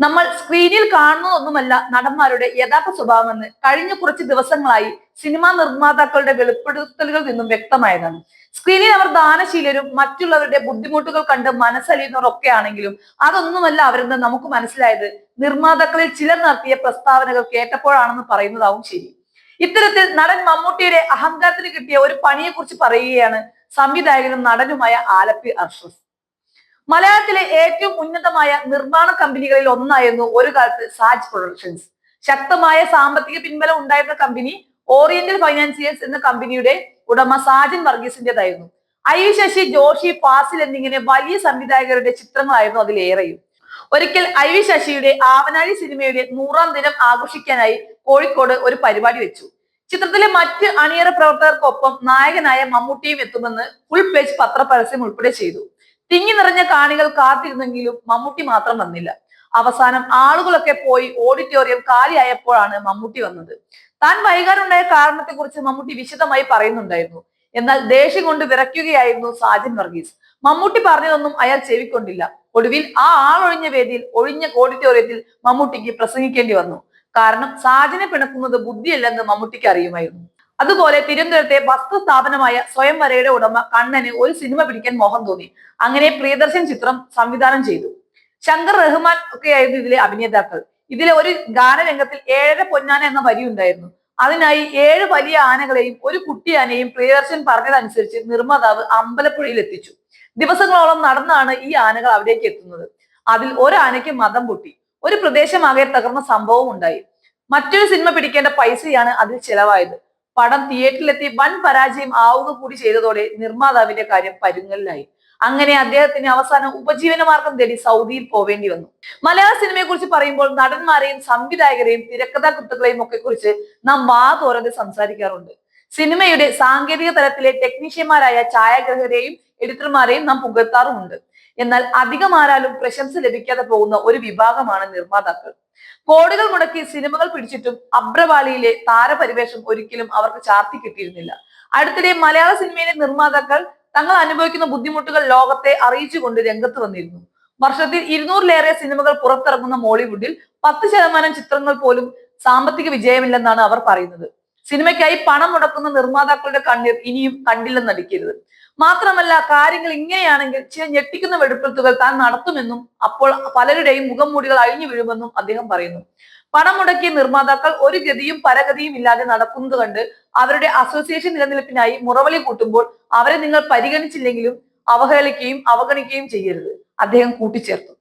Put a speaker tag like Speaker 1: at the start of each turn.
Speaker 1: നമ്മൾ സ്ക്രീനിൽ കാണുന്നതൊന്നുമല്ല നടന്മാരുടെ യഥാർത്ഥ സ്വഭാവമെന്ന് കഴിഞ്ഞ കുറച്ച് ദിവസങ്ങളായി സിനിമാ നിർമ്മാതാക്കളുടെ വെളിപ്പെടുത്തലുകളിൽ നിന്നും വ്യക്തമായതാണ്. സ്ക്രീനിൽ അവർ ദാനശീലരും മറ്റുള്ളവരുടെ ബുദ്ധിമുട്ടുകൾ കണ്ട് മനസ്സലിയുന്നവരൊക്കെ ആണെങ്കിലും അതൊന്നുമല്ല അവരെന്ന് നമുക്ക് മനസ്സിലായത് നിർമ്മാതാക്കളിൽ ചിലർ നടത്തിയ പ്രസ്താവനകൾ കേട്ടപ്പോഴാണെന്ന് പറയുന്നതാവും ശരി. ഇത്തരത്തിൽ നടൻ മമ്മൂട്ടിയുടെ അഹങ്കാരത്തിന് കിട്ടിയ ഒരു പണിയെക്കുറിച്ച് പറയുകയാണ് സംവിധായകനും നടനുമായ ആലപ്പി അർഷഫ്. മലയാളത്തിലെ ഏറ്റവും ഉന്നതമായ നിർമ്മാണ കമ്പനികളിൽ ഒന്നായിരുന്നു ഒരു കാലത്ത് സാജ് പ്രൊഡക്ഷൻസ്. ശക്തമായ സാമ്പത്തിക പിൻബലം ഉണ്ടായിരുന്ന കമ്പനി ഓറിയന്റൽ ഫൈനാൻസിയേഴ്സ് എന്ന കമ്പനിയുടെ ഉടമ സാജൻ വർഗീസിന്റേതായിരുന്നു. ഐ ശശി, ജോഷി, ഫാസിൽ എന്നിങ്ങനെ വലിയ സംവിധായകരുടെ ചിത്രങ്ങളായിരുന്നു അതിലേറെയും. ഒരിക്കൽ ഐ ശശിയുടെ ആവനാഴി സിനിമയുടെ 100ാം ദിനം ആഘോഷിക്കാനായി കോഴിക്കോട് ഒരു പരിപാടി വെച്ചു. ചിത്രത്തിലെ മറ്റ് അണിയറ പ്രവർത്തകർക്കൊപ്പം നായകനായ മമ്മൂട്ടിയും എത്തുമെന്ന് ഫുൾ പേജ് പത്രപരസ്യം ഉൾപ്പെടെ ചെയ്തു. തിങ്ങി നിറഞ്ഞ കാണികൾ കാത്തിരുന്നെങ്കിലും മമ്മൂട്ടി മാത്രം വന്നില്ല. അവസാനം ആളുകളൊക്കെ പോയി ഓഡിറ്റോറിയം കാലിയായപ്പോഴാണ് മമ്മൂട്ടി വന്നത്. താൻ വൈകാനുണ്ടായ കാരണത്തെക്കുറിച്ച് മമ്മൂട്ടി വിശദമായി പറയുന്നുണ്ടായിരുന്നു. എന്നാൽ ദേഷ്യം കൊണ്ട് വിറയ്ക്കുകയായിരുന്നു സാജൻ വർഗീസ്. മമ്മൂട്ടി പറഞ്ഞതൊന്നും അയാൾ ചെവിക്കൊണ്ടില്ല. ഒടുവിൽ ആ ആളൊഴിഞ്ഞ വേദിയിൽ, ഒഴിഞ്ഞ ഓഡിറ്റോറിയത്തിൽ മമ്മൂട്ടിക്ക് പ്രസംഗിക്കേണ്ടി വന്നു. കാരണം സാജനെ പിണക്കുന്നത് ബുദ്ധിയല്ലെന്ന് മമ്മൂട്ടിക്ക് അറിയുമായിരുന്നു. അതുപോലെ തിരുവനന്തപുരത്തെ വസ്തു സ്ഥാപനമായ സ്വയംവരയുടെ ഉടമ കണ്ണന് ഒരു സിനിമ പിടിക്കാൻ മോഹം തോന്നി. അങ്ങനെ പ്രിയദർശൻ ചിത്രം സംവിധാനം ചെയ്തു. ശങ്കർ റഹ്മാൻ ഒക്കെയായിരുന്നു ഇതിലെ അഭിനേതാക്കൾ. ഇതിലെ ഒരു ഗാനരംഗത്തിൽ 7 പൊന്നാന എന്ന വരി ഉണ്ടായിരുന്നു. അതിനായി 7 വലിയ ആനകളെയും ഒരു കുട്ടി ആനയും പ്രിയദർശൻ പറഞ്ഞതനുസരിച്ച് നിർമ്മാതാവ് അമ്പലപ്പുഴയിൽ എത്തിച്ചു. ദിവസങ്ങളോളം നടന്നാണ് ഈ ആനകൾ അവിടേക്ക് എത്തുന്നത്. അതിൽ ഒരാനയ്ക്ക് മദം പൊട്ടി. ഒരു പ്രദേശമാകെ തകർന്ന സംഭവം ഉണ്ടായി. മറ്റൊരു സിനിമ പിടിക്കേണ്ട പൈസയാണ് അതിൽ ചെലവായത്. പടം തിയേറ്ററിലെത്തി വൻ പരാജയം ആവുക കൂടി ചെയ്തതോടെ നിർമ്മാതാവിന്റെ കാര്യം പരുങ്ങലിലായി. അങ്ങനെ അദ്ദേഹത്തിന് അവസാനം ഉപജീവന മാർഗം തേടി സൗദിയിൽ പോവേണ്ടി വന്നു. മലയാള സിനിമയെ കുറിച്ച് പറയുമ്പോൾ നടന്മാരെയും സംവിധായകരെയും തിരക്കഥാകൃത്തുക്കളെയും ഒക്കെ കുറിച്ച് നാം വാ തോരാതെ സംസാരിക്കാറുണ്ട്. സിനിമയുടെ സാങ്കേതിക തലത്തിലെ ടെക്നീഷ്യന്മാരായ ഛായാഗ്രഹകരെയും എഡിറ്റർമാരെയും നാം പുകഴ്ത്താറുമുണ്ട്. എന്നാൽ അധികമാരാലും പ്രശംസ ലഭിക്കാതെ പോകുന്ന ഒരു വിഭാഗമാണ് നിർമ്മാതാക്കൾ. കോടികൾ മുടക്കി സിനിമകൾ പിടിച്ചിട്ടും അബ്രവാളിയിലെ താരപരിവേഷം ഒരിക്കലും അവർക്ക് ചാർത്തി കിട്ടിയിരുന്നില്ല. അടുത്തിടെ മലയാള സിനിമയിലെ നിർമ്മാതാക്കൾ തങ്ങൾ അനുഭവിക്കുന്ന ബുദ്ധിമുട്ടുകൾ ലോകത്തെ അറിയിച്ചുകൊണ്ട് രംഗത്ത് വന്നിരുന്നു. വർഷത്തിൽ 200ലേറെ സിനിമകൾ പുറത്തിറങ്ങുന്ന മോളിവുഡിൽ 10% ചിത്രങ്ങൾ പോലും സാമ്പത്തിക വിജയമില്ലെന്നാണ് അവർ പറയുന്നത്. സിനിമയ്ക്കായി പണം മുടക്കുന്ന നിർമ്മാതാക്കളുടെ കണ്ണീർ ഇനിയും കണ്ടില്ലെന്ന് നടിക്കരുത്. മാത്രമല്ല, കാര്യങ്ങൾ ഇങ്ങനെയാണെങ്കിൽ ചില ഞെട്ടിക്കുന്ന വെളിപ്പെടുത്തുകൾ താൻ നടത്തുമെന്നും അപ്പോൾ പലരുടെയും മുഖംമൂടികൾ അഴിഞ്ഞു വീഴുമെന്നും അദ്ദേഹം പറയുന്നു. പണം മുടക്കിയ നിർമ്മാതാക്കൾ ഒരു ഗതിയും പരഗതിയും ഇല്ലാതെ നടക്കുന്നത് കണ്ട് അവരുടെ അസോസിയേഷൻ നിലനിൽപ്പിനായി മുറവിളി കൂട്ടുമ്പോൾ അവരെ നിങ്ങൾ പരിഗണിച്ചില്ലെങ്കിലും അവഹേളിക്കുകയും അവഗണിക്കുകയും ചെയ്യരുത്, അദ്ദേഹം കൂട്ടിച്ചേർത്തു.